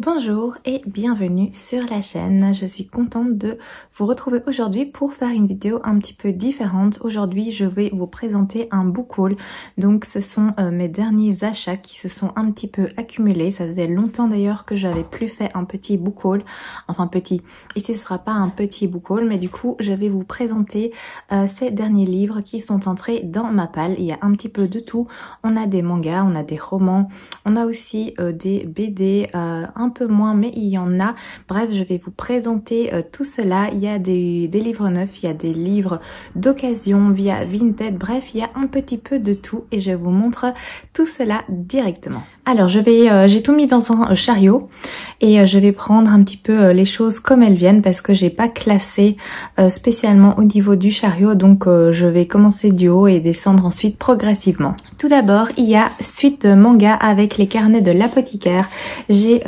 Bonjour et bienvenue sur la chaîne. Je suis contente de vous retrouver aujourd'hui pour faire une vidéo un petit peu différente. Aujourd'hui, je vais vous présenter un book haul. Donc, ce sont mes derniers achats qui se sont un petit peu accumulés. Ça faisait longtemps d'ailleurs que j'avais plus fait un petit book haul. Enfin, petit. Ici, ce sera pas un petit book haul, mais du coup, je vais vous présenter ces derniers livres qui sont entrés dans ma palle. Il y a un petit peu de tout. On a des mangas, on a des romans, on a aussi des BD, un peu moins, mais il y en a. Bref, je vais vous présenter tout cela. Il y a des livres neufs, il y a des livres d'occasion via Vinted. Bref, il y a un petit peu de tout et je vous montre tout cela directement. Alors, j'ai tout mis dans un chariot et je vais prendre un petit peu les choses comme elles viennent parce que j'ai pas classé spécialement au niveau du chariot. Donc, je vais commencer du haut et descendre ensuite progressivement. Tout d'abord, il y a suite de manga avec les carnets de l'apothicaire. J'ai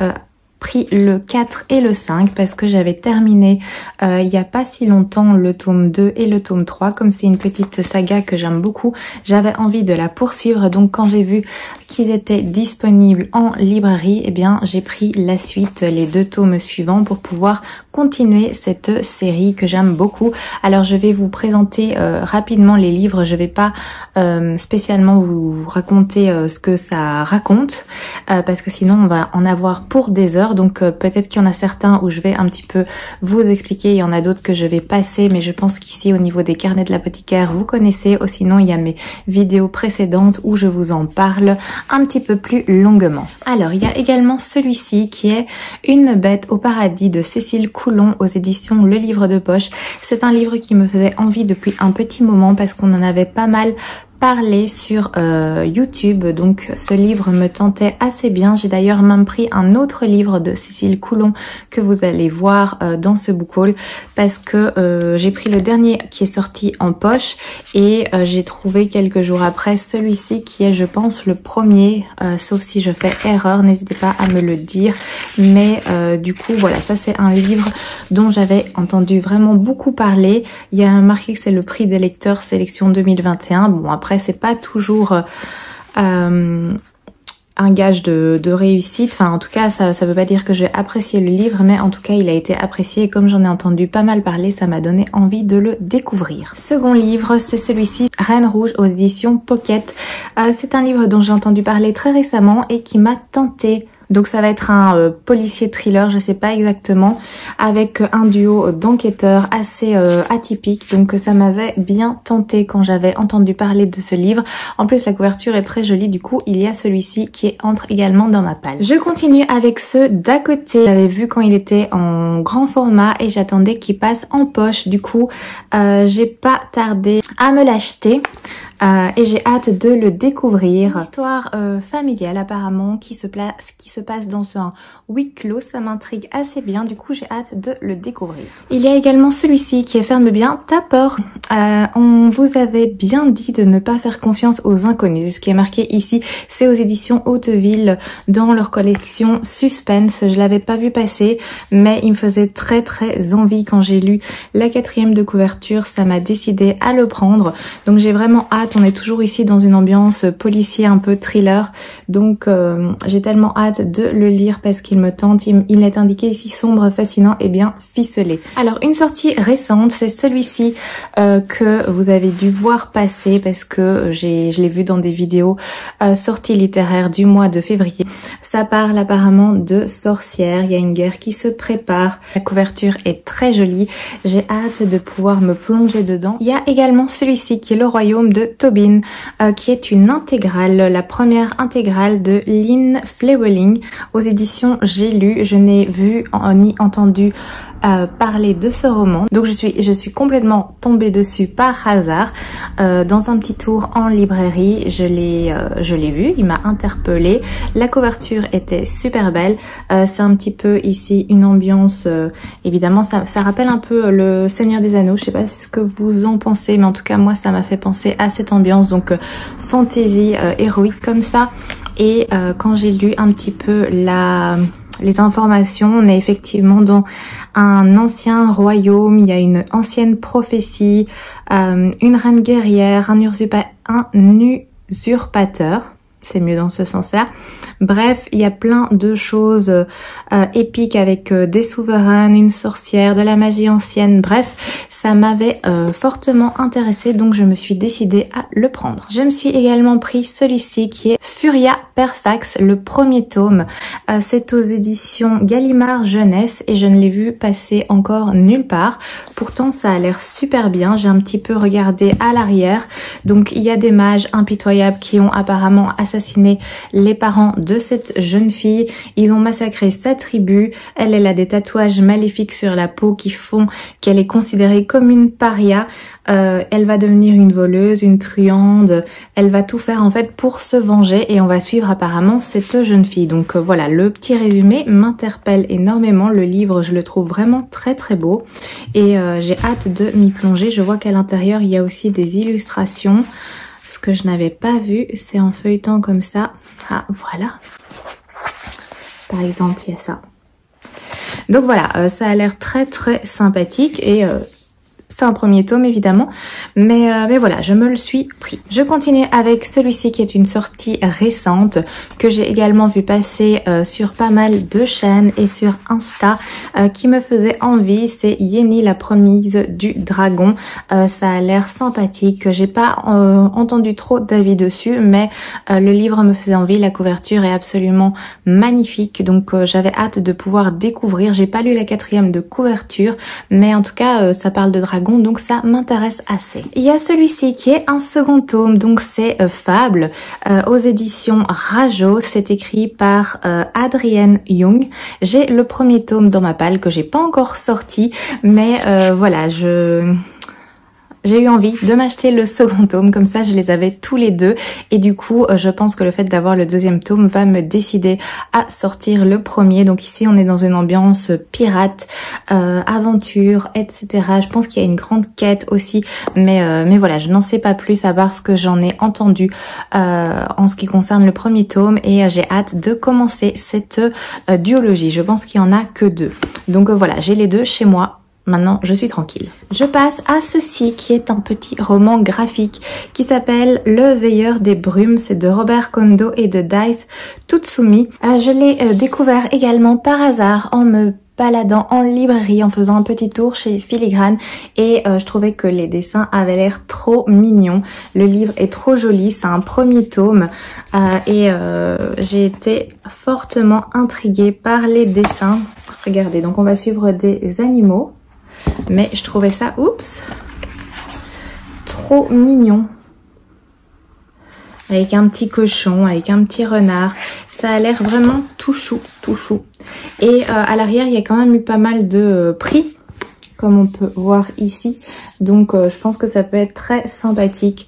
pris le 4 et le 5 parce que j'avais terminé il y a pas si longtemps le tome 2 et le tome 3. Comme c'est une petite saga que j'aime beaucoup, j'avais envie de la poursuivre. Donc quand j'ai vu qu'ils étaient disponibles en librairie, eh bien j'ai pris la suite, les 2 tomes suivants pour pouvoir continuer cette série que j'aime beaucoup. Alors je vais vous présenter rapidement les livres. Je vais pas spécialement vous raconter ce que ça raconte parce que sinon on va en avoir pour des heures. Donc peut-être qu'il y en a certains où je vais un petit peu vous expliquer, il y en a d'autres que je vais passer, mais je pense qu'ici au niveau des carnets de l'apothicaire vous connaissez, ou sinon il y a mes vidéos précédentes où je vous en parle un petit peu plus longuement. Alors il y a également celui-ci qui est Une bête au paradis de Cécile Coulon aux éditions Le Livre de Poche. C'est un livre qui me faisait envie depuis un petit moment parce qu'on en avait pas mal parler sur YouTube, donc ce livre me tentait assez bien. J'ai d'ailleurs même pris un autre livre de Cécile Coulon que vous allez voir dans ce book haul parce que j'ai pris le dernier qui est sorti en poche et j'ai trouvé quelques jours après celui-ci qui est, je pense, le premier, sauf si je fais erreur, n'hésitez pas à me le dire. Mais du coup voilà, ça c'est un livre dont j'avais entendu vraiment beaucoup parler. Il y a marqué que c'est le prix des lecteurs sélection 2021. Bon, après c'est pas toujours un gage de réussite. Enfin en tout cas ça veut pas dire que je vais apprécier le livre, mais en tout cas il a été apprécié et comme j'en ai entendu pas mal parler, ça m'a donné envie de le découvrir. Second livre, c'est celui-ci, Reine Rouge aux éditions Pocket. C'est un livre dont j'ai entendu parler très récemment et qui m'a tenté. Donc ça va être un policier thriller, je sais pas exactement, avec un duo d'enquêteurs assez atypique. Donc ça m'avait bien tenté quand j'avais entendu parler de ce livre. En plus la couverture est très jolie, du coup il y a celui-ci qui entre également dans ma palle. Je continue avec ceux d'à côté. J'avais vu quand il était en grand format et j'attendais qu'il passe en poche. Du coup j'ai pas tardé à me l'acheter. Et j'ai hâte de le découvrir. Une histoire familiale apparemment qui se passe dans un huis clos, ça m'intrigue assez bien, du coup j'ai hâte de le découvrir. Il y a également celui-ci qui est Ferme bien ta porte. On vous avait bien dit de ne pas faire confiance aux inconnus. Ce qui est marqué ici, c'est aux éditions Hauteville dans leur collection Suspense. Je l'avais pas vu passer, mais il me faisait très envie quand j'ai lu la 4e de couverture. Ça m'a décidé à le prendre. Donc j'ai vraiment hâte. On est toujours ici dans une ambiance policier un peu thriller, donc j'ai tellement hâte de le lire parce qu'il me tente. Il est indiqué ici sombre, fascinant et bien ficelé. Alors une sortie récente, c'est celui-ci que vous avez dû voir passer parce que je l'ai vu dans des vidéos sorties littéraires du mois de février. Ça parle apparemment de sorcières, il y a une guerre qui se prépare. La couverture est très jolie, j'ai hâte de pouvoir me plonger dedans. Il y a également celui-ci qui est Le Royaume de Tobin, qui est une intégrale, la première intégrale de Lynn Flewelling aux éditions J'ai lu. Je n'ai vu ni entendu parler de ce roman, donc je suis complètement tombée dessus par hasard dans un petit tour en librairie. Je l'ai vu, il m'a interpellée. La couverture était super belle. C'est un petit peu ici une ambiance, évidemment ça rappelle un peu le Seigneur des Anneaux. Je sais pas ce que vous en pensez, mais en tout cas moi ça m'a fait penser à cette ambiance, donc fantasy héroïque comme ça. Et quand j'ai lu un petit peu les informations, on est effectivement dans un ancien royaume, il y a une ancienne prophétie, une reine guerrière, un usurpateur. C'est mieux dans ce sens-là. Bref, il y a plein de choses épiques avec des souverains, une sorcière, de la magie ancienne. Bref, ça m'avait fortement intéressée, donc je me suis décidée à le prendre. Je me suis également pris celui-ci qui est Furia Perfax, le premier tome. C'est aux éditions Gallimard Jeunesse et je ne l'ai vu passer encore nulle part. Pourtant, ça a l'air super bien. J'ai un petit peu regardé à l'arrière. Donc, il y a des mages impitoyables qui ont apparemment assassiné les parents de cette jeune fille. Ils ont massacré sa tribu. Elle a des tatouages maléfiques sur la peau qui font qu'elle est considérée comme une paria. Elle va devenir une voleuse, une truande. Elle va tout faire en fait pour se venger et on va suivre apparemment cette jeune fille. Donc voilà, le petit résumé m'interpelle énormément. Le livre, je le trouve vraiment très très beau et j'ai hâte de m'y plonger. Je vois qu'à l'intérieur, il y a aussi des illustrations. Ce que je n'avais pas vu, c'est en feuilletant comme ça. Ah, voilà. Par exemple, il y a ça. Donc voilà, ça a l'air très très sympathique et c'est un premier tome évidemment, mais voilà, je me le suis pris. Je continue avec celui-ci qui est une sortie récente que j'ai également vu passer sur pas mal de chaînes et sur Insta qui me faisait envie. C'est Yenny la promise du dragon. Ça a l'air sympathique. J'ai pas entendu trop d'avis dessus, mais le livre me faisait envie. La couverture est absolument magnifique, donc j'avais hâte de pouvoir découvrir. J'ai pas lu la 4e de couverture, mais en tout cas ça parle de dragon. Donc ça m'intéresse assez. Il y a celui-ci qui est un second tome, donc c'est Fable aux éditions Rajo. C'est écrit par Adrienne Young. J'ai le premier tome dans ma palle que j'ai pas encore sorti, mais voilà, j'ai eu envie de m'acheter le second tome, comme ça je les avais tous les deux et du coup je pense que le fait d'avoir le deuxième tome va me décider à sortir le premier. Donc ici on est dans une ambiance pirate, aventure, etc. Je pense qu'il y a une grande quête aussi, mais voilà, je n'en sais pas plus à part ce que j'en ai entendu en ce qui concerne le premier tome et j'ai hâte de commencer cette duologie. Je pense qu'il y en a que 2. Donc voilà, j'ai les deux chez moi. Maintenant, je suis tranquille. Je passe à ceci qui est un petit roman graphique qui s'appelle Le Veilleur des Brumes. C'est de Robert Kondo et de Dice Tutsumi. Je l'ai découvert également par hasard en me baladant en librairie, en faisant un petit tour chez Filigrane et je trouvais que les dessins avaient l'air trop mignons. Le livre est trop joli, c'est un premier tome et j'ai été fortement intriguée par les dessins. Regardez, donc on va suivre des animaux. Mais je trouvais ça, oups, trop mignon. Avec un petit cochon, avec un petit renard. Ça a l'air vraiment tout chou, tout chou. Et à l'arrière, il y a quand même eu pas mal de prix, comme on peut voir ici. Donc je pense que ça peut être très sympathique.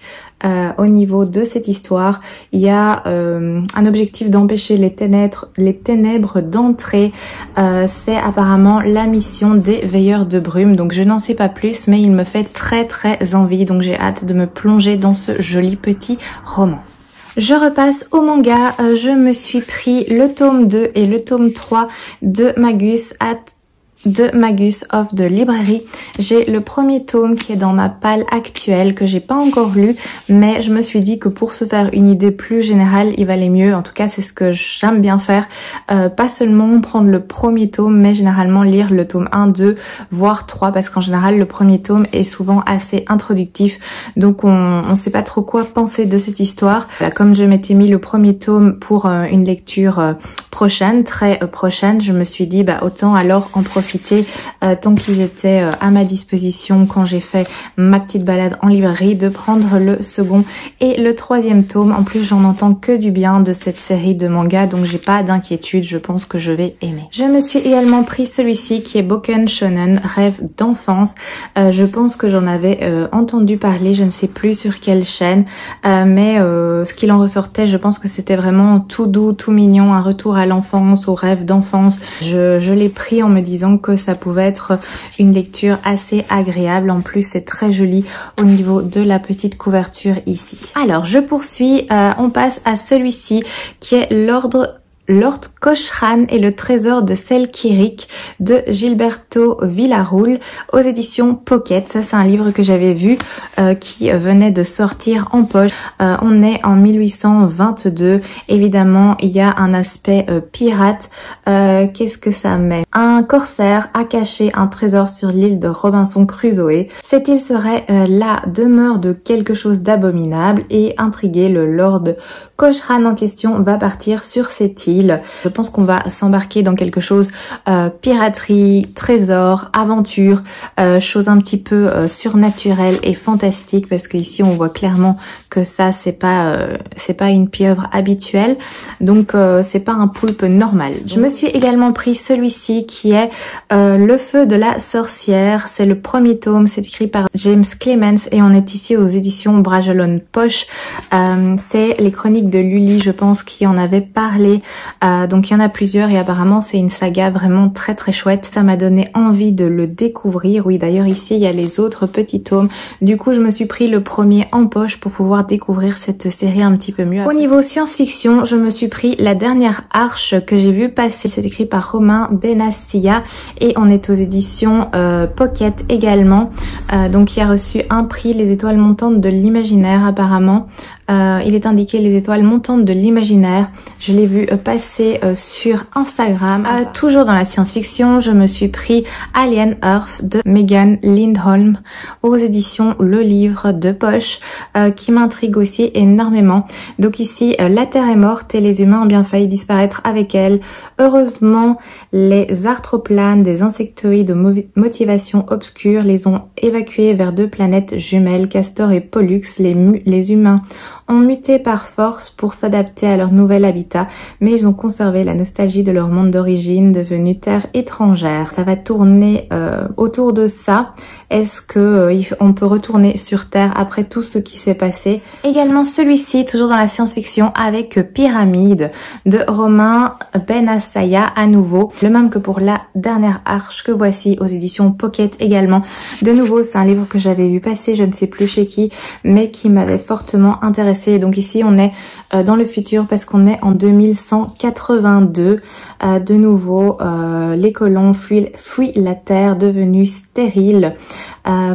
Au niveau de cette histoire, il y a un objectif d'empêcher les ténèbres d'entrer. C'est apparemment la mission des Veilleurs de Brume. Donc je n'en sais pas plus, mais il me fait très très envie. Donc j'ai hâte de me plonger dans ce joli petit roman. Je repasse au manga. Je me suis pris le tome 2 et le tome 3 de Magus of the Library. J'ai le premier tome qui est dans ma palle actuelle que j'ai pas encore lu, mais je me suis dit que pour se faire une idée plus générale, il valait mieux, en tout cas c'est ce que j'aime bien faire, pas seulement prendre le premier tome, mais généralement lire le tome 1, 2, voire 3, parce qu'en général le premier tome est souvent assez introductif, donc on sait pas trop quoi penser de cette histoire. Voilà, comme je m'étais mis le premier tome pour une lecture prochaine, très prochaine, je me suis dit bah autant alors en profiter tant qu'ils étaient à ma disposition quand j'ai fait ma petite balade en librairie, de prendre le second et le troisième tome. En plus j'en entends que du bien de cette série de mangas, donc j'ai pas d'inquiétude, je pense que je vais aimer. Je me suis également pris celui-ci qui est Boken Shonen, Rêve d'enfance. Je pense que j'en avais entendu parler, je ne sais plus sur quelle chaîne, mais ce qu'il en ressortait, je pense que c'était vraiment tout doux, tout mignon, un retour à l'enfance, au rêve d'enfance. Je l'ai pris en me disant que ça pouvait être une lecture assez agréable. En plus c'est très joli au niveau de la petite couverture ici. Alors je poursuis, on passe à celui-ci qui est l'ordre Lord Cochrane et le trésor de Selkirk de Gilberto Villarroel aux éditions Pocket. Ça, c'est un livre que j'avais vu qui venait de sortir en poche. On est en 1822. Évidemment, il y a un aspect pirate. Qu'est-ce que ça met? Un corsaire a caché un trésor sur l'île de Robinson Crusoe. Cette île serait la demeure de quelque chose d'abominable et intrigué, le Lord Cochrane en question va partir sur cette île. Je pense qu'on va s'embarquer dans quelque chose piraterie, trésor, aventure, chose un petit peu surnaturelle et fantastique, parce que ici on voit clairement que ça c'est pas une pieuvre habituelle, donc c'est pas un poulpe normal. Je me suis également pris celui-ci qui est Le feu de la sorcière. C'est le premier tome, c'est écrit par James Clements et on est ici aux éditions Bragelonne Poche. C'est les chroniques de Lully, je pense, qui en avait parlé. Donc il y en a plusieurs et apparemment c'est une saga vraiment très très chouette. Ça m'a donné envie de le découvrir. Oui, d'ailleurs ici il y a les autres petits tomes. Du coup je me suis pris le premier en poche pour pouvoir découvrir cette série un petit peu mieux. Au niveau science-fiction, je me suis pris La dernière arche que j'ai vu passer. C'est écrit par Romain Benassia et on est aux éditions Pocket également. Donc il a reçu un prix, Les étoiles montantes de l'imaginaire apparemment. Il est indiqué Les étoiles montantes de l'imaginaire. Je l'ai vu passer sur Instagram. Toujours dans la science-fiction, je me suis pris Alien Earth de Megan Lindholm aux éditions Le Livre de Poche qui m'intrigue aussi énormément. Donc ici, la Terre est morte et les humains ont bien failli disparaître avec elle. Heureusement, les arthroplanes des insectoïdes de motivation obscure les ont évacués vers deux planètes jumelles, Castor et Pollux. Les humains ont muté par force pour s'adapter à leur nouvel habitat, mais ils ont conservé la nostalgie de leur monde d'origine, devenu terre étrangère. Ça va tourner autour de ça. Est-ce que on peut retourner sur Terre après tout ce qui s'est passé? Également celui-ci, toujours dans la science-fiction, avec Pyramide de Romain Benassia à nouveau. Le même que pour La dernière arche que voici aux éditions Pocket également. De nouveau, c'est un livre que j'avais vu passer, je ne sais plus chez qui, mais qui m'avait fortement intéressée. Donc ici on est dans le futur parce qu'on est en 2182. De nouveau, les colons fuient la Terre devenue stérile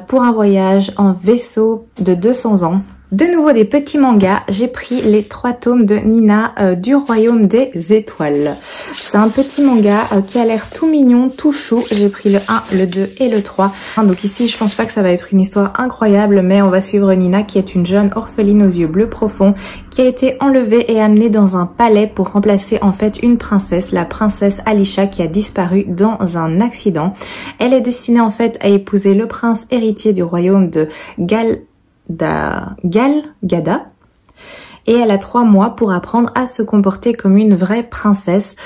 pour un voyage en vaisseau de 200 ans. De nouveau des petits mangas, j'ai pris les 3 tomes de Nina du Royaume des Étoiles. C'est un petit manga qui a l'air tout mignon, tout chou. J'ai pris le 1, le 2 et le 3. Donc ici, je pense pas que ça va être une histoire incroyable, mais on va suivre Nina qui est une jeune orpheline aux yeux bleus profonds qui a été enlevée et amenée dans un palais pour remplacer en fait une princesse, la princesse Alicia qui a disparu dans un accident. Elle est destinée en fait à épouser le prince héritier du royaume de Gada et elle a 3 mois pour apprendre à se comporter comme une vraie princesse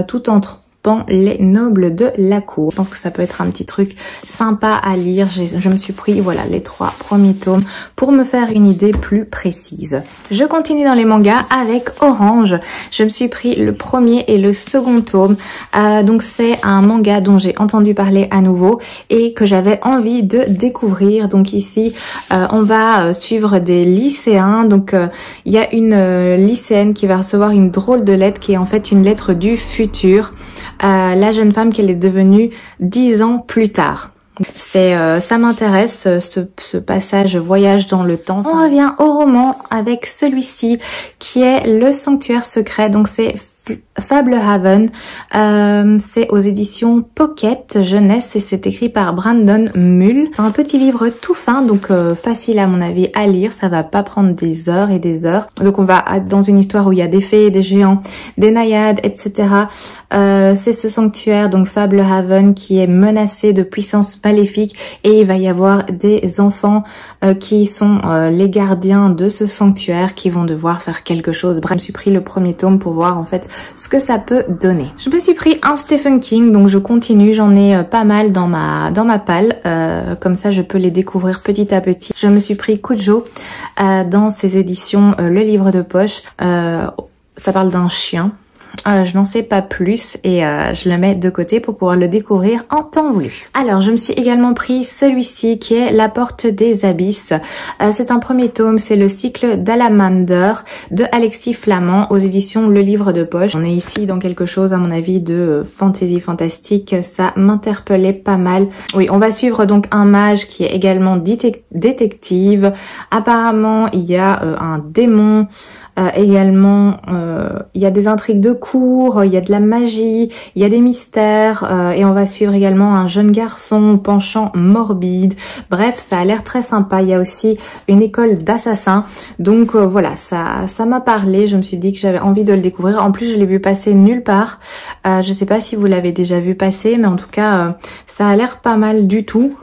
tout en trompant les nobles de la cour. Je pense que ça peut être un petit truc sympa à lire. Je me suis pris voilà les 3 premiers tomes pour me faire une idée plus précise. Je continue dans les mangas avec Orange. Je me suis pris le premier et le second tome. Donc c'est un manga dont j'ai entendu parler à nouveau et que j'avais envie de découvrir. Donc ici on va suivre des lycéens. Donc il y a une lycéenne qui va recevoir une drôle de lettre qui est en fait une lettre du futur. La jeune femme qu'elle est devenue 10 ans plus tard. Ça m'intéresse, ce passage voyage dans le temps. On revient au roman avec celui-ci qui est Le Sanctuaire secret. Donc c'est Fablehaven, c'est aux éditions Pocket jeunesse et c'est écrit par Brandon Mull. C'est un petit livre tout fin, donc facile à mon avis à lire, ça va pas prendre des heures et des heures. Donc on va être dans une histoire où il y a des fées, des géants, des naïades, etc. C'est ce sanctuaire, donc Fablehaven, qui est menacé de puissances maléfiques et il va y avoir des enfants qui sont les gardiens de ce sanctuaire qui vont devoir faire quelque chose. Bref, je me suis pris le premier tome pour voir en fait ce que ça peut donner. Je me suis pris un Stephen King, donc je continue, j'en ai pas mal dans ma palle, comme ça je peux les découvrir petit à petit. Je me suis pris Cujo dans ses éditions Le Livre de Poche. Ça parle d'un chien. je n'en sais pas plus et je le mets de côté pour pouvoir le découvrir en temps voulu. Alors je me suis également pris celui-ci qui est La Porte des Abysses. C'est un premier tome, c'est le cycle d'Alamander de Alexis Flamand aux éditions Le Livre de Poche. On est ici dans quelque chose à mon avis de fantasy fantastique, ça m'interpellait pas mal. Oui, on va suivre donc un mage qui est également détective. Apparemment il y a un démon. Également, il y a des intrigues de cour, il y a de la magie, il y a des mystères et on va suivre également un jeune garçon au penchant morbide. Bref, ça a l'air très sympa. Il y a aussi une école d'assassins. Donc voilà, ça m'a parlé. Je me suis dit que j'avais envie de le découvrir. En plus, je l'ai vu passer nulle part. Je sais pas si vous l'avez déjà vu passer, mais en tout cas, ça a l'air pas mal du tout.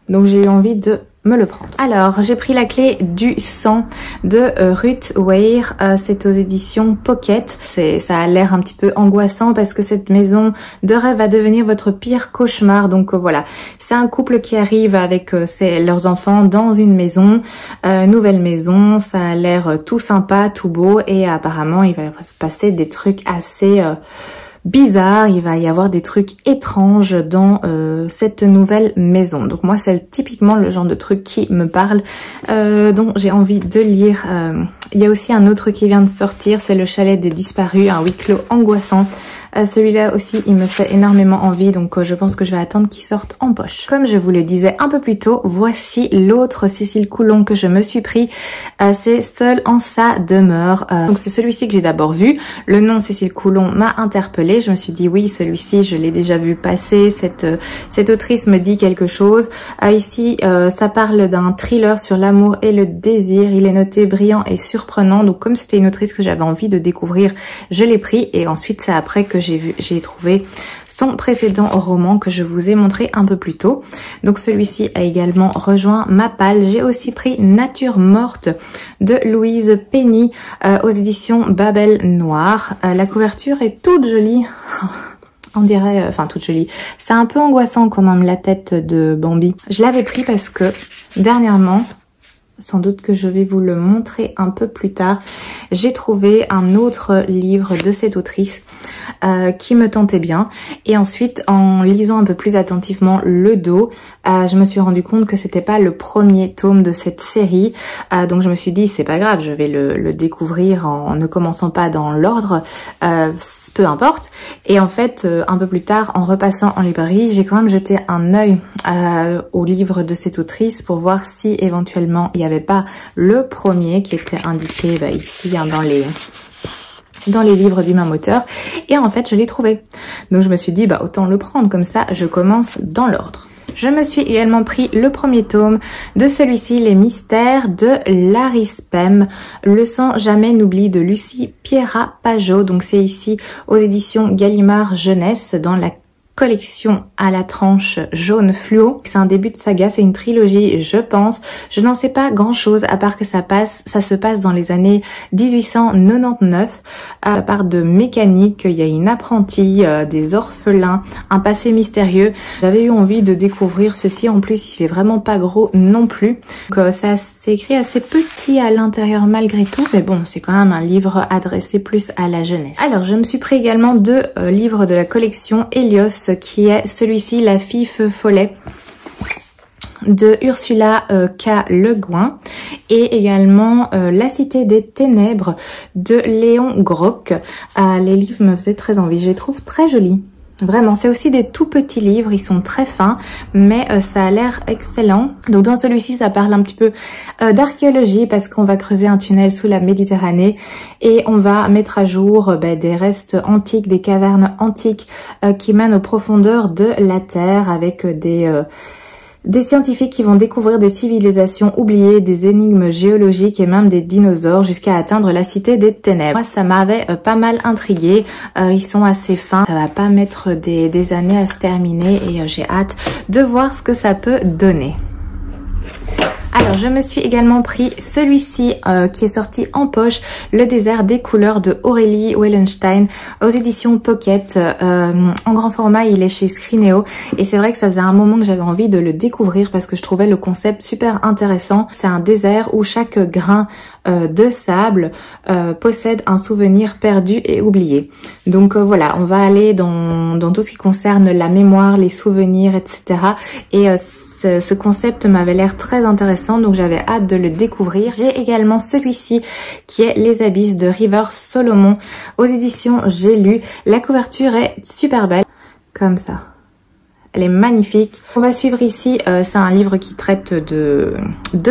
Donc j'ai eu envie de me le prendre. Alors, j'ai pris La Clé du Sang de Ruth Ware. C'est aux éditions Pocket. Ça a l'air un petit peu angoissant parce que cette maison de rêve va devenir votre pire cauchemar. Donc voilà, c'est un couple qui arrive avec leurs enfants dans une maison, nouvelle maison. Ça a l'air tout sympa, tout beau et apparemment il va se passer des trucs assez bizarre, il va y avoir des trucs étranges dans cette nouvelle maison. Donc moi c'est typiquement le genre de truc qui me parle, donc j'ai envie de lire. Il y a aussi un autre qui vient de sortir, c'est Le Chalet des Disparus, un huis clos angoissant. Celui-là aussi il me fait énormément envie, donc je pense que je vais attendre qu'il sorte en poche. Comme je vous le disais un peu plus tôt, voici l'autre Cécile Coulon que je me suis pris. C'est Seule en sa demeure. Donc c'est celui-ci que j'ai d'abord vu. Le nom Cécile Coulon m'a interpellée. Je me suis dit oui, celui-ci je l'ai déjà vu passer. Cette autrice me dit quelque chose. Ici ça parle d'un thriller sur l'amour et le désir. Il est noté brillant et surprenant. Donc comme c'était une autrice que j'avais envie de découvrir, je l'ai pris et ensuite c'est après que j'ai trouvé son précédent roman que je vous ai montré un peu plus tôt. Donc celui-ci a également rejoint ma palle. J'ai aussi pris Nature morte de Louise Penny aux éditions Babel Noir. La couverture est toute jolie. On dirait, enfin toute jolie. C'est un peu angoissant quand même la tête de Bambi. Je l'avais pris parce que dernièrement, sans doute que je vais vous le montrer un peu plus tard, j'ai trouvé un autre livre de cette autrice qui me tentait bien. Et ensuite, en lisant un peu plus attentivement le dos, je me suis rendu compte que c'était pas le premier tome de cette série. Donc je me suis dit, c'est pas grave, je vais le découvrir en ne commençant pas dans l'ordre, peu importe. Et en fait, un peu plus tard, en repassant en librairie, j'ai quand même jeté un œil au livre de cette autrice pour voir si éventuellement il y avait pas le premier qui était indiqué ici hein, dans les livres du même auteur. Et en fait, je l'ai trouvé. Donc je me suis dit, autant le prendre, comme ça je commence dans l'ordre. Je me suis également pris le premier tome de celui-ci, Les Mystères de Larry Spem, Le sang jamais n'oublie de Lucie Pierrat-Pajot. Donc c'est ici aux éditions Gallimard Jeunesse dans la collection à la tranche jaune fluo. C'est un début de saga, c'est une trilogie je pense. Je n'en sais pas grand chose à part que ça se passe dans les années 1899. À part de mécanique, il y a une apprentie, des orphelins, un passé mystérieux. J'avais eu envie de découvrir ceci, en plus il est vraiment pas gros non plus. Donc ça c'est écrit assez petit à l'intérieur malgré tout, mais bon c'est quand même un livre adressé plus à la jeunesse. Alors je me suis pris également deux livres de la collection Hélios, qui est celui-ci, La Fille Feu Follet de Ursula K. Le Guin et également La Cité des Ténèbres de Léon Groc. Les livres me faisaient très envie, je les trouve très jolis. Vraiment, c'est aussi des tout petits livres, ils sont très fins, mais ça a l'air excellent. Donc dans celui-ci, ça parle un petit peu d'archéologie parce qu'on va creuser un tunnel sous la Méditerranée et on va mettre à jour des restes antiques, des cavernes antiques qui mènent aux profondeurs de la Terre avec des scientifiques qui vont découvrir des civilisations oubliées, des énigmes géologiques et même des dinosaures jusqu'à atteindre la Cité des Ténèbres. Moi, ça m'avait pas mal intriguée. Ils sont assez fins. Ça va pas mettre des années à se terminer et j'ai hâte de voir ce que ça peut donner. Alors je me suis également pris celui-ci qui est sorti en poche, Le désert des couleurs de Aurélie Wellenstein aux éditions Pocket. En grand format, il est chez Scrineo et c'est vrai que ça faisait un moment que j'avais envie de le découvrir parce que je trouvais le concept super intéressant. C'est un désert où chaque grain de sable possède un souvenir perdu et oublié. Donc voilà, on va aller dans tout ce qui concerne la mémoire, les souvenirs, etc. Et ce concept m'avait l'air très intéressant, donc j'avais hâte de le découvrir. J'ai également celui-ci qui est Les Abysses de Rivers Solomon aux éditions J'ai lu. La couverture est super belle, comme ça. Elle est magnifique. On va suivre ici, c'est un livre qui traite de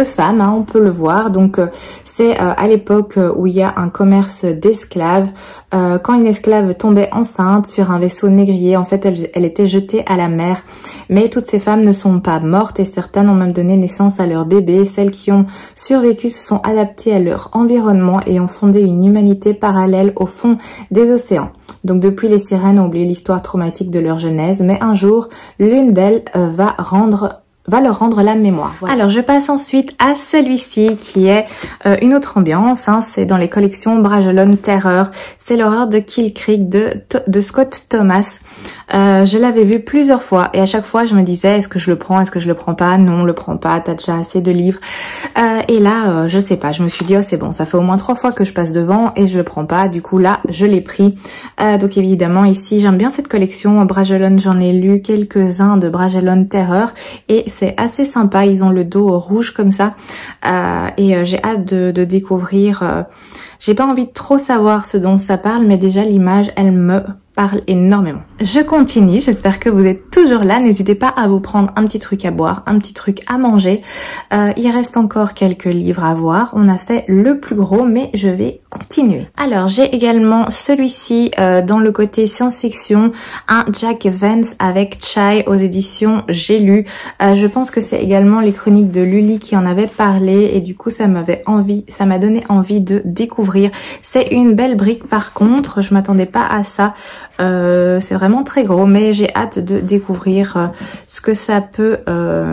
femmes, hein, on peut le voir. Donc c'est à l'époque où il y a un commerce d'esclaves. Quand une esclave tombait enceinte sur un vaisseau négrier, en fait elle était jetée à la mer. Mais toutes ces femmes ne sont pas mortes et certaines ont même donné naissance à leur bébé. Celles qui ont survécu se sont adaptées à leur environnement et ont fondé une humanité parallèle au fond des océans. Donc depuis, les sirènes ont oublié l'histoire traumatique de leur genèse, mais un jour, l'une d'elles va leur rendre la mémoire. Voilà. Alors je passe ensuite à celui-ci qui est une autre ambiance, hein, c'est dans les collections Bragelonne Terreur. C'est l'horreur de Kill Creek de Scott Thomas. Je l'avais vu plusieurs fois et à chaque fois je me disais est-ce que je le prends, est-ce que je le prends pas? Non, le prends pas, t'as déjà assez de livres. Et là je sais pas, je me suis dit oh c'est bon, ça fait au moins 3 fois que je passe devant et je le prends pas, du coup là je l'ai pris. Donc évidemment ici j'aime bien cette collection Bragelonne, j'en ai lu quelques-uns de Bragelonne Terreur et c'est assez sympa, ils ont le dos rouge comme ça et j'ai hâte de découvrir. J'ai pas envie de trop savoir ce dont ça parle, mais déjà l'image elle me parle énormément. Je continue, j'espère que vous êtes toujours là. N'hésitez pas à vous prendre un petit truc à boire, un petit truc à manger. Il reste encore quelques livres à voir. On a fait le plus gros, mais je vais continuer. Alors, j'ai également celui-ci dans le côté science-fiction, un Jack Vance avec Chai aux éditions J'ai lu. Je pense que c'est également les chroniques de Lully qui en avaient parlé et du coup ça m'a donné envie de découvrir. C'est une belle brique par contre, je m'attendais pas à ça. C'est vraiment très gros, mais j'ai hâte de découvrir ce que ça peut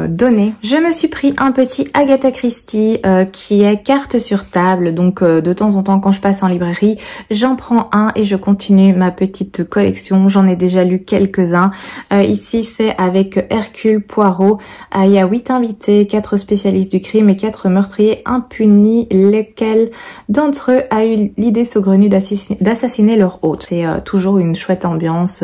donner. Je me suis pris un petit Agatha Christie qui est carte sur table, donc de temps en temps quand je passe en librairie, j'en prends un et je continue ma petite collection. J'en ai déjà lu quelques-uns. Ici c'est avec Hercule Poirot. Il y a 8 invités, 4 spécialistes du crime et 4 meurtriers impunis. Lequel d'entre eux a eu l'idée saugrenue d'assassiner leur hôte? C'est toujours une chouette ambiance.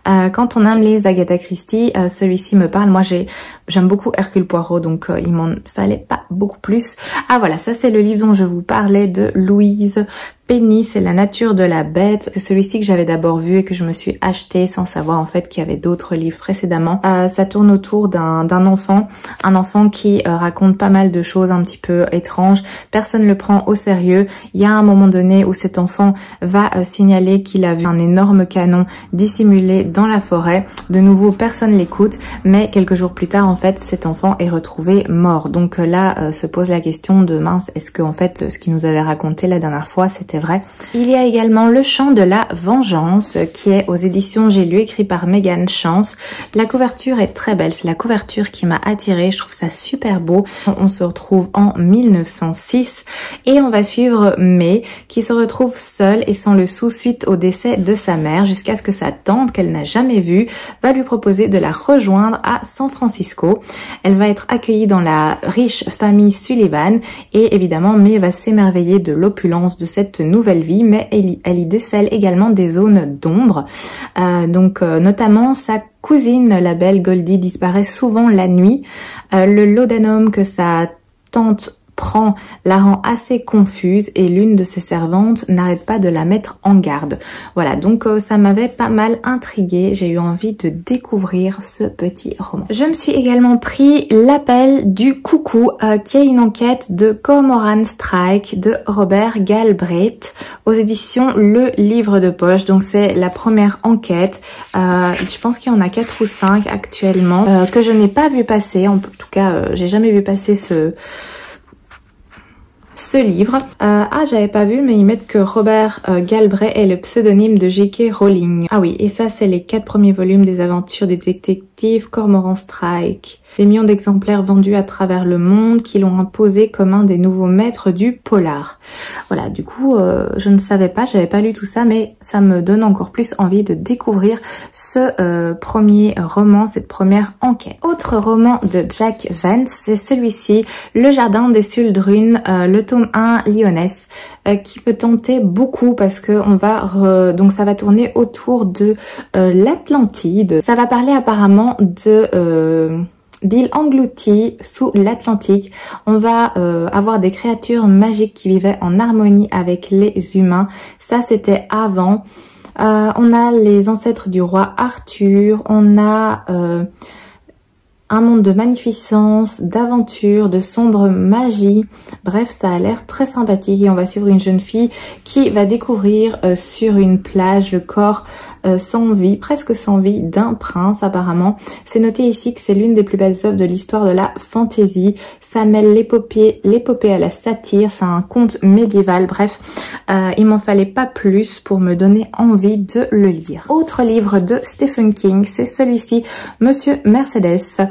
Quand on aime les Agatha Christie, celui-ci me parle. Moi j'aime beaucoup Hercule Poirot, donc il m'en fallait pas beaucoup plus. Ah voilà, ça c'est le livre dont je vous parlais de Louise Penny, c'est La nature de la bête. C'est celui-ci que j'avais d'abord vu et que je me suis acheté sans savoir en fait qu'il y avait d'autres livres précédemment. Ça tourne autour d'un enfant, un enfant qui raconte pas mal de choses un petit peu étranges. Personne le prend au sérieux. Il y a un moment donné où cet enfant va signaler qu'il a vu un énorme canon dissimulé dans la forêt. De nouveau, personne l'écoute, mais quelques jours plus tard, en fait, cet enfant est retrouvé mort. Donc là, se pose la question de mince, est-ce que en fait, ce qu'il nous avait raconté la dernière fois, c'était vrai? Il y a également Le chant de la vengeance qui est aux éditions J'ai lu, écrit par Megan Chance. La couverture est très belle, c'est la couverture qui m'a attirée, je trouve ça super beau. On se retrouve en 1906 et on va suivre May qui se retrouve seule et sans le sou suite au décès de sa mère jusqu'à ce que sa tante, qu'elle n'a jamais vue, va lui proposer de la rejoindre à San Francisco. Elle va être accueillie dans la riche famille Sullivan et évidemment May va s'émerveiller de l'opulence de cette nouvelle vie, mais elle y décèle également des zones d'ombre. Notamment sa cousine, la belle Goldie, disparaît souvent la nuit. Le laudanum que sa tante prend la rend assez confuse et l'une de ses servantes n'arrête pas de la mettre en garde. Voilà, donc ça m'avait pas mal intriguée. J'ai eu envie de découvrir ce petit roman. Je me suis également pris L'appel du coucou, qui est une enquête de Cormoran Strike de Robert Galbraith aux éditions Le Livre de Poche. Donc c'est la première enquête. Je pense qu'il y en a 4 ou 5 actuellement que je n'ai pas vu passer. En tout cas, j'ai jamais vu passer ce livre. J'avais pas vu, mais ils mettent que Robert Galbraith est le pseudonyme de J.K. Rowling. Ah oui, et ça c'est les 4 premiers volumes des aventures du Steve Cormoran Strike. Des millions d'exemplaires vendus à travers le monde qui l'ont imposé comme un des nouveaux maîtres du polar. Voilà, du coup, je ne savais pas, j'avais pas lu tout ça, mais ça me donne encore plus envie de découvrir ce premier roman, cette première enquête. Autre roman de Jack Vance, c'est celui-ci, Le Jardin des Suldrunes, le tome 1 Lyonesse, qui me tentait beaucoup parce que on va donc ça va tourner autour de l'Atlantide. Ça va parler apparemment de d'îles englouties sous l'Atlantique. On va avoir des créatures magiques qui vivaient en harmonie avec les humains. Ça, c'était avant. On a les ancêtres du roi Arthur. On a un monde de magnificence, d'aventure, de sombre magie. Bref, ça a l'air très sympathique et on va suivre une jeune fille qui va découvrir sur une plage le corps sans vie, presque sans vie, d'un prince apparemment. C'est noté ici que c'est l'une des plus belles œuvres de l'histoire de la fantasy. Ça mêle l'épopée à la satire, c'est un conte médiéval. Bref, il m'en fallait pas plus pour me donner envie de le lire. Autre livre de Stephen King, c'est celui-ci, Monsieur Mercedes.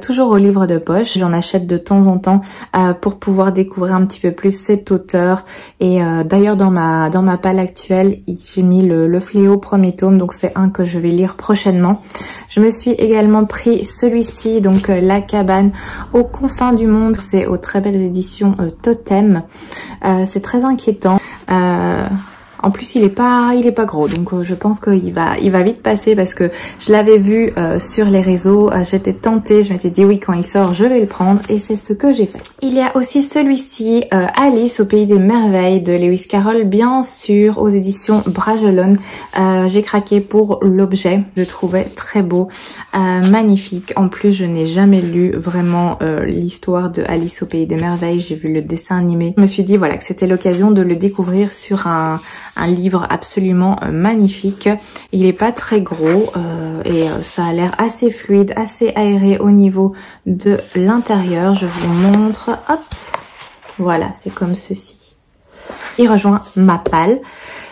Toujours au livre de poche, j'en achète de temps en temps pour pouvoir découvrir un petit peu plus cet auteur. Et d'ailleurs dans ma palle actuelle, j'ai mis le Fléau premier tome, donc c'est un que je vais lire prochainement. Je me suis également pris celui-ci, donc La cabane aux confins du monde. C'est aux très belles éditions Totem. C'est très inquiétant. En plus, il est pas gros, donc je pense qu'il va vite passer parce que je l'avais vu sur les réseaux. J'étais tentée, je m'étais dit oui, quand il sort, je vais le prendre et c'est ce que j'ai fait. Il y a aussi celui-ci, Alice au pays des merveilles de Lewis Carroll, bien sûr, aux éditions Bragelonne. J'ai craqué pour l'objet, je le trouvais très beau, magnifique. En plus, je n'ai jamais lu vraiment l'histoire de Alice au pays des merveilles. J'ai vu le dessin animé. Je me suis dit voilà que c'était l'occasion de le découvrir sur un livre absolument magnifique. Il est pas très gros et ça a l'air assez fluide, assez aéré au niveau de l'intérieur. Je vous montre. Hop, voilà, c'est comme ceci. Il rejoint ma palle.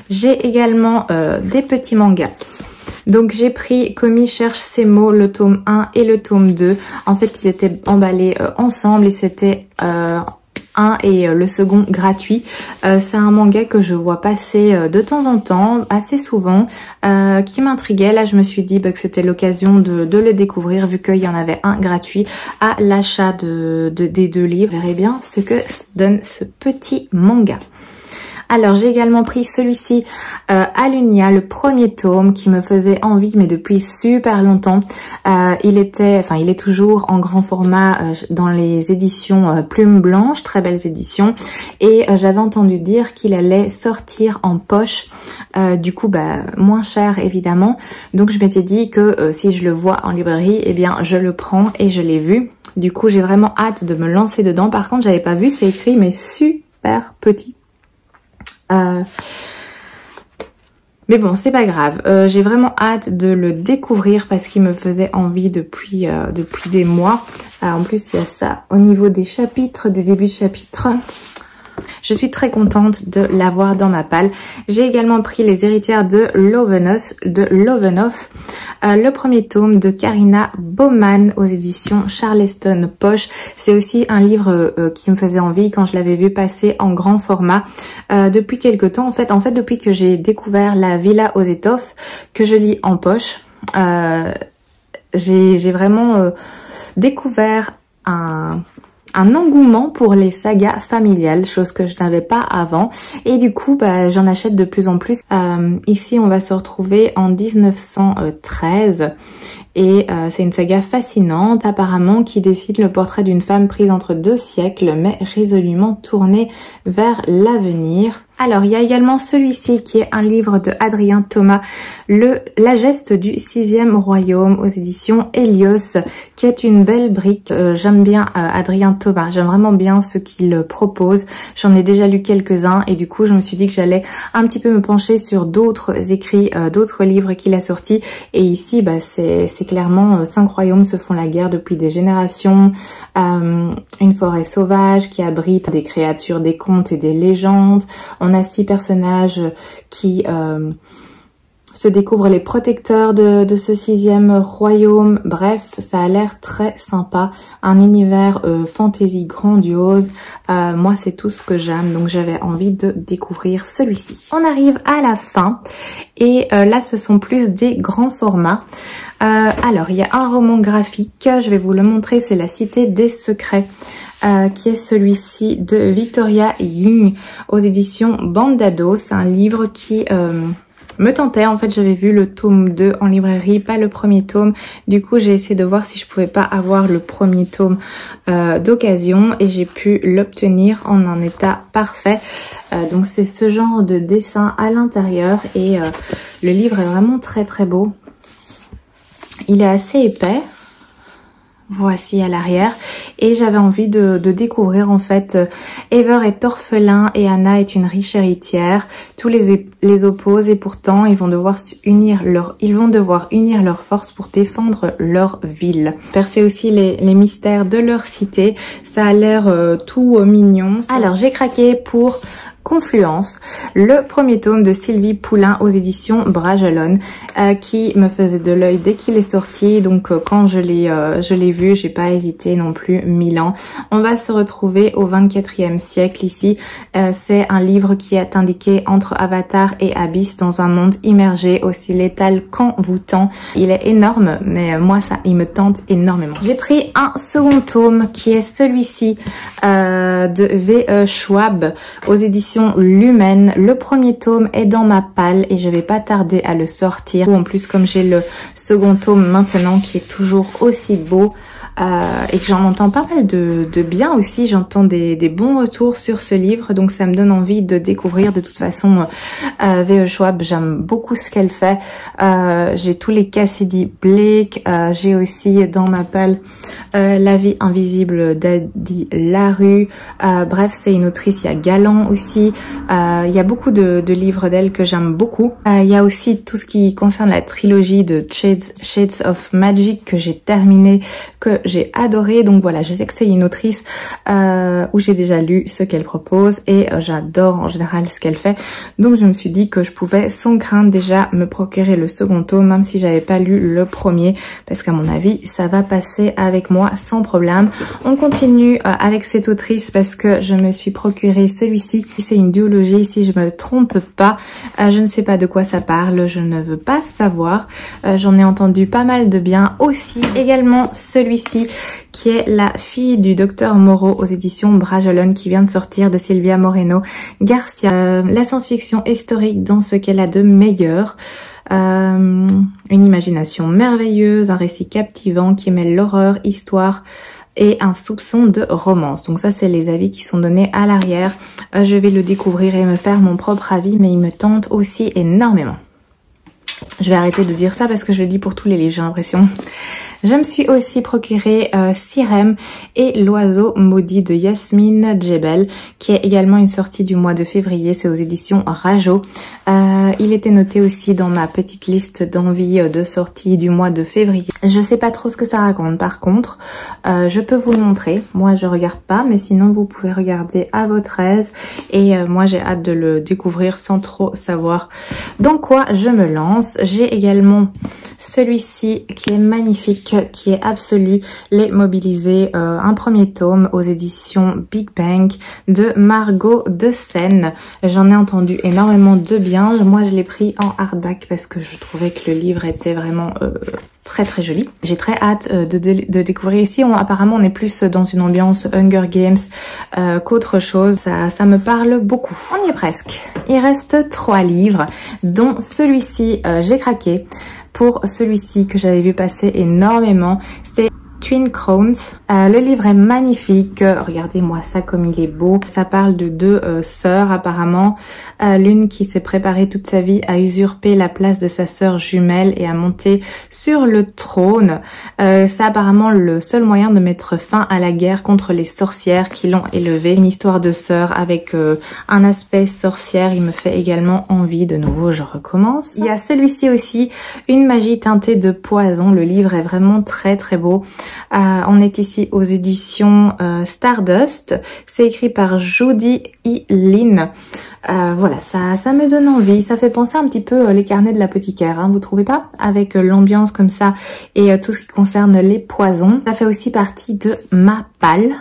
J'ai également des petits mangas. Donc j'ai pris Komi cherche ses mots, le tome 1 et le tome 2. En fait, ils étaient emballés ensemble et c'était et le second gratuit. C'est un manga que je vois passer de temps en temps, assez souvent, qui m'intriguait. Là, je me suis dit que c'était l'occasion de le découvrir vu qu'il y en avait un gratuit à l'achat des deux livres. Vous verrez bien ce que donne ce petit manga. Alors, j'ai également pris celui-ci, Alunia, le premier tome qui me faisait envie, mais depuis super longtemps. Il est toujours en grand format dans les éditions Plume Blanche, très belles éditions. Et j'avais entendu dire qu'il allait sortir en poche, du coup, moins cher évidemment. Donc, je m'étais dit que si je le vois en librairie, eh bien, je le prends et je l'ai vu. Du coup, j'ai vraiment hâte de me lancer dedans. Par contre, j'avais pas vu, c'est écrit, mais super petit. Mais bon, c'est pas grave. J'ai vraiment hâte de le découvrir parce qu'il me faisait envie depuis des mois. En plus, il y a ça au niveau des chapitres, des débuts de chapitres. Je suis très contente de l'avoir dans ma palle. J'ai également pris Les héritières de Lovenhoff, le premier tome de Karina Baumann aux éditions Charleston Poche. C'est aussi un livre qui me faisait envie quand je l'avais vu passer en grand format depuis quelque temps. En fait, depuis que j'ai découvert La Villa aux étoffes, que je lis en poche, j'ai vraiment découvert un engouement pour les sagas familiales, chose que je n'avais pas avant. Et du coup, j'en achète de plus en plus. Ici, on va se retrouver en 1913. Et c'est une saga fascinante, apparemment, qui dessine le portrait d'une femme prise entre deux siècles, mais résolument tournée vers l'avenir. Alors, il y a également celui-ci qui est un livre de Adrien Thomas, La geste du 6e royaume aux éditions Helios, qui est une belle brique. J'aime bien Adrien Thomas, j'aime vraiment bien ce qu'il propose. J'en ai déjà lu quelques-uns et du coup, je me suis dit que j'allais un petit peu me pencher sur d'autres écrits, d'autres livres qu'il a sortis. Et ici, c'est clairement 5 royaumes se font la guerre depuis des générations. Une forêt sauvage qui abrite des créatures, des contes et des légendes. On a 6 personnages qui se découvrent les protecteurs de ce 6e royaume. Bref, ça a l'air très sympa. Un univers fantasy grandiose. Moi, c'est tout ce que j'aime, donc j'avais envie de découvrir celui-ci. On arrive à la fin et là, ce sont plus des grands formats. Alors, il y a un roman graphique, je vais vous le montrer, c'est La Cité des Secrets, qui est celui-ci de Victoria Young aux éditions Bandado. C'est un livre qui me tentait. En fait, j'avais vu le tome 2 en librairie, pas le premier tome. Du coup, j'ai essayé de voir si je pouvais pas avoir le premier tome d'occasion et j'ai pu l'obtenir en un état parfait. Donc, c'est ce genre de dessin à l'intérieur et le livre est vraiment très très beau. Il est assez épais, voici à l'arrière, et j'avais envie de découvrir en fait Ever est orphelin et Anna est une riche héritière. Tous les opposent et pourtant ils vont devoir unir leurs forces pour défendre leur ville. Percer aussi les mystères de leur cité. Ça a l'air tout mignon. Alors j'ai craqué pour Confluence, le premier tome de Sylvie Poulain aux éditions Bragelonne, qui me faisait de l'œil dès qu'il est sorti. Donc quand je l'ai vu, j'ai pas hésité non plus 1000 ans. On va se retrouver au 24e siècle ici. C'est un livre qui est indiqué entre Avatar et Abyss dans un monde immergé, aussi létal qu'envoûtant. Il est énorme, mais moi il me tente énormément. J'ai pris un second tome qui est celui-ci de V.E. Schwab aux éditions Lumen. Le premier tome est dans ma palle et je vais pas tarder à le sortir. En plus, comme j'ai le second tome maintenant qui est toujours aussi beau et que j'en entends pas mal de bien aussi, j'entends des bons retours sur ce livre, donc ça me donne envie de découvrir. De toute façon, V.E. Schwab, j'aime beaucoup ce qu'elle fait. J'ai tous les Cassidy Blake, j'ai aussi dans ma palle La vie invisible d'Adi Larue. Bref, c'est une autrice. Il y a Galant aussi. Il y a beaucoup de livres d'elle que j'aime beaucoup. Il y a aussi tout ce qui concerne la trilogie de Shades of Magic que j'ai terminé, que j'ai adoré. Donc voilà, je sais que c'est une autrice où j'ai déjà lu ce qu'elle propose et j'adore en général ce qu'elle fait. Donc je me suis dit que je pouvais sans crainte déjà me procurer le second tome, même si j'avais pas lu le premier, parce qu'à mon avis ça va passer avec moi sans problème. On continue avec cette autrice parce que je me suis procuré celui-ci. C'est une duologie si je me trompe pas. Je ne sais pas de quoi ça parle, je ne veux pas savoir. J'en ai entendu pas mal de bien aussi. Également celui-ci qui est La fille du docteur Moreau aux éditions Bragelonne, qui vient de sortir, de Silvia Moreno Garcia. La science-fiction historique dans ce qu'elle a de meilleur. Une imagination merveilleuse, un récit captivant qui mêle l'horreur, histoire et un soupçon de romance. Donc ça, c'est les avis qui sont donnés à l'arrière. Je vais le découvrir et me faire mon propre avis, mais il me tente aussi énormément. Je vais arrêter de dire ça parce que je le dis pour tous les livres, j'ai l'impression. Je me suis aussi procuré Sirem et l'oiseau maudit de Yasmine Djebel, qui est également une sortie du mois de février. C'est aux éditions Rajo. Il était noté aussi dans ma petite liste d'envie de sortie du mois de février. Je sais pas trop ce que ça raconte. Par contre, je peux vous le montrer. Moi, je regarde pas, mais sinon vous pouvez regarder à votre aise. Et moi, j'ai hâte de le découvrir sans trop savoir dans quoi je me lance. J'ai également celui-ci qui est magnifique, qui est absolu, Les Mobilisés, un premier tome aux éditions Big Bang de Margot de Seine. J'en ai entendu énormément de bien. Moi, je l'ai pris en hardback parce que je trouvais que le livre était vraiment très très joli. J'ai très hâte de découvrir ici. Apparemment, on est plus dans une ambiance Hunger Games qu'autre chose. Ça me parle beaucoup. On y est presque. Il reste 3 livres, dont celui-ci, j'ai craqué pour celui-ci que j'avais vu passer énormément. C'est Twin Crowns. Le livre est magnifique. Regardez-moi ça comme il est beau. Ça parle de 2 sœurs apparemment. L'une qui s'est préparée toute sa vie à usurper la place de sa sœur jumelle et à monter sur le trône. C'est apparemment le seul moyen de mettre fin à la guerre contre les sorcières qui l'ont élevée. Une histoire de sœurs avec un aspect sorcière. Il me fait également envie. De nouveau, je recommence. Il y a celui-ci aussi, Une magie teintée de poison. Le livre est vraiment très très beau. On est ici aux éditions Stardust. C'est écrit par Judy E. Lin. Voilà, ça me donne envie. Ça fait penser un petit peu les carnets de l'apothicaire, hein, vous trouvez pas? Avec l'ambiance comme ça et tout ce qui concerne les poisons. Ça fait aussi partie de ma palle.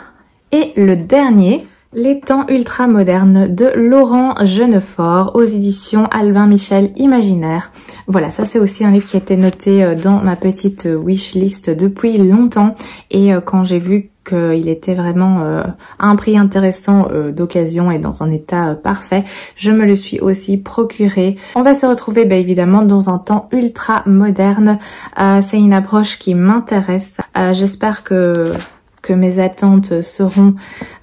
Et le dernier, Les temps ultra-modernes de Laurent Genefort aux éditions Albin Michel Imaginaire. Voilà, ça c'est aussi un livre qui a été noté dans ma petite wishlist depuis longtemps. Et quand j'ai vu qu'il était vraiment à un prix intéressant d'occasion et dans un état parfait, je me le suis aussi procuré. On va se retrouver évidemment dans un temps ultra moderne. C'est une approche qui m'intéresse. J'espère que mes attentes seront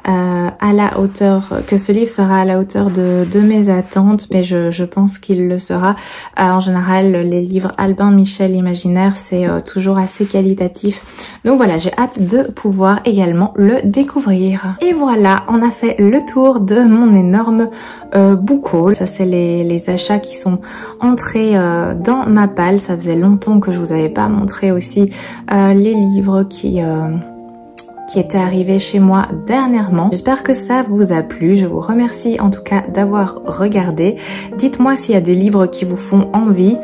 à la hauteur, que ce livre sera à la hauteur de mes attentes, mais je pense qu'il le sera. En général, les livres Albin Michel Imaginaire, c'est toujours assez qualitatif. Donc voilà, j'ai hâte de pouvoir également le découvrir. Et voilà, on a fait le tour de mon énorme book haul. Ça, c'est les achats qui sont entrés dans ma palle. Ça faisait longtemps que je vous avais pas montré aussi les livres qui était arrivé chez moi dernièrement. J'espère que ça vous a plu. Je vous remercie en tout cas d'avoir regardé. Dites-moi s'il y a des livres qui vous font envie.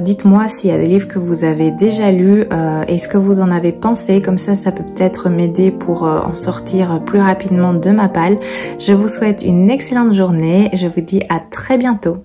Dites-moi s'il y a des livres que vous avez déjà lus et ce que vous en avez pensé. Comme ça peut peut-être m'aider pour en sortir plus rapidement de ma palle. Je vous souhaite une excellente journée. Je vous dis à très bientôt.